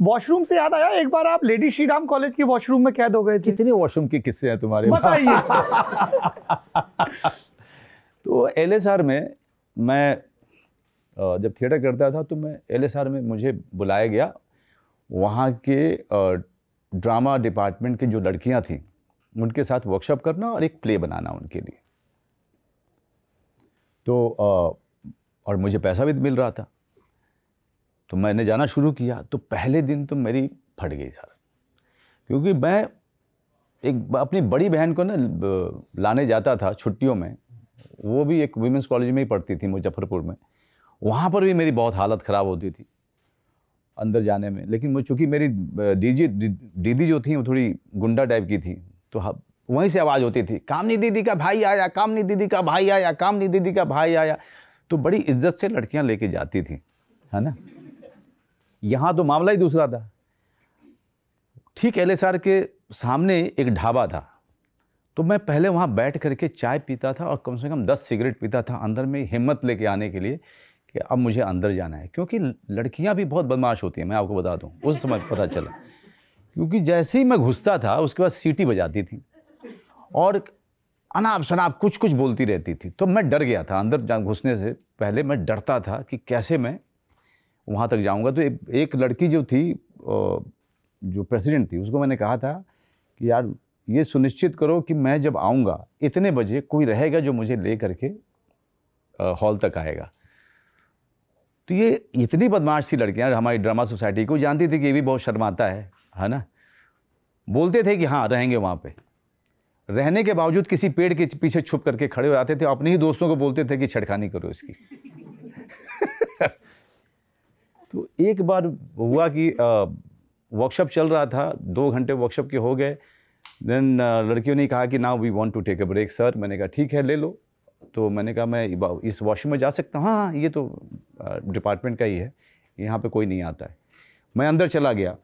Washroom से याद आया, एक बार आप लेडी श्री राम कॉलेज के वॉशरूम में कैद हो गए थे। कितने वॉशरूम के किस्से हैं तुम्हारे, बताइए। तो LSR में मैं जब थिएटर करता था तो मैं LSR में मुझे बुलाया गया, वहाँ के ड्रामा डिपार्टमेंट की जो लड़कियाँ थीं उनके साथ वर्कशॉप करना और एक प्ले बनाना उनके लिए। तो और मुझे पैसा भी मिल रहा था, तो मैंने जाना शुरू किया। तो पहले दिन तो मेरी फट गई सर, क्योंकि मैं एक अपनी बड़ी बहन को ना लाने जाता था छुट्टियों में, वो भी एक वुमेंस कॉलेज में ही पढ़ती थी मुजफ्फरपुर में। वहाँ पर भी मेरी बहुत हालत ख़राब होती थी अंदर जाने में, लेकिन वो चूँकि मेरी दीदी जो थी वो थोड़ी गुंडा टाइप की थी, तो वहीं से आवाज़ होती थी, कामनी दीदी का भाई आया, कामनी दीदी का भाई आया, कामनी दीदी का भाई आया। तो बड़ी इज्जत से लड़कियां लेके जाती थी, है ना। यहाँ तो मामला ही दूसरा था। ठीक LSR के सामने एक ढाबा था, तो मैं पहले वहाँ बैठ करके चाय पीता था और कम से कम 10 सिगरेट पीता था अंदर में हिम्मत लेके आने के लिए कि अब मुझे अंदर जाना है, क्योंकि लड़कियाँ भी बहुत बदमाश होती हैं, मैं आपको बता दूँ। उस समय पता चला, क्योंकि जैसे ही मैं घुसता था उसके बाद सीटी बजाती थी और अनाप शनाप कुछ कुछ बोलती रहती थी। तो मैं डर गया था, अंदर घुसने से पहले मैं डरता था कि कैसे मैं वहाँ तक जाऊँगा। तो एक लड़की जो थी, जो प्रेसिडेंट थी, उसको मैंने कहा था कि यार ये सुनिश्चित करो कि मैं जब आऊँगा इतने बजे कोई रहेगा जो मुझे ले करके हॉल तक आएगा। तो ये इतनी बदमाश सी लड़कियाँ हमारी ड्रामा सोसाइटी को जानती थी कि ये भी बहुत शर्माता है ना। बोलते थे कि हाँ रहेंगे वहाँ पे, रहने के बावजूद किसी पेड़ के पीछे छुप करके खड़े हो जाते थे, अपने ही दोस्तों को बोलते थे कि छेड़खानी करो इसकी। तो एक बार हुआ कि वर्कशॉप चल रहा था, 2 घंटे वर्कशॉप के हो गए। देन लड़कियों ने कहा कि now we want to take a break sir. मैंने कहा ठीक है ले लो। तो मैंने कहा मैं इस वॉशरूम में जा सकता हूँ? हाँ ये तो डिपार्टमेंट का ही है, यहाँ पे कोई नहीं आता है। मैं अंदर चला गया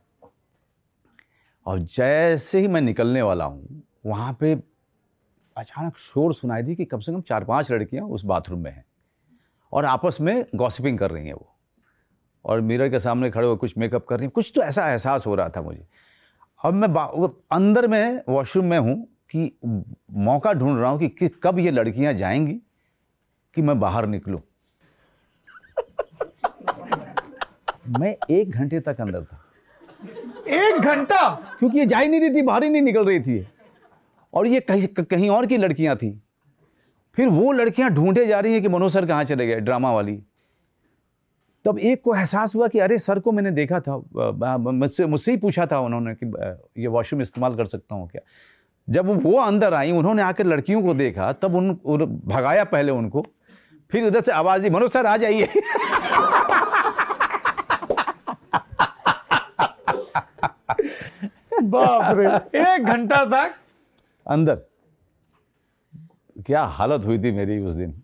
और जैसे ही मैं निकलने वाला हूँ वहाँ पे अचानक शोर सुनाई दी कि कम से कम 4-5 लड़कियाँ उस बाथरूम में हैं और आपस में गॉसिपिंग कर रही हैं वो, और मिरर के सामने खड़े हो कुछ मेकअप कर रही हैं। कुछ तो ऐसा एहसास हो रहा था मुझे। अब मैं अंदर में वॉशरूम में हूँ कि मौका ढूंढ रहा हूँ कि कब ये लड़कियाँ जाएंगी कि मैं बाहर निकलूँ। मैं 1 घंटे तक अंदर था। 1 घंटा? क्योंकि ये जा ही नहीं रही थी, बाहर ही नहीं निकल रही थी, और ये कहीं और की लड़कियां थी। फिर वो लड़कियां ढूंढे जा रही हैं कि मनोज सर कहाँ चले गए, ड्रामा वाली। तब एक को एहसास हुआ कि अरे सर को मैंने देखा था, मुझसे ही पूछा था उन्होंने कि ये वॉशरूम इस्तेमाल कर सकता हूँ क्या। जब वो अंदर आई, उन्होंने आकर लड़कियों को देखा, तब भगाया पहले उनको, फिर उधर से आवाज़ दी मनोज सर आ जाइए। बाप रे, 1 घंटा तक अंदर। क्या हालत हुई थी मेरी उस दिन।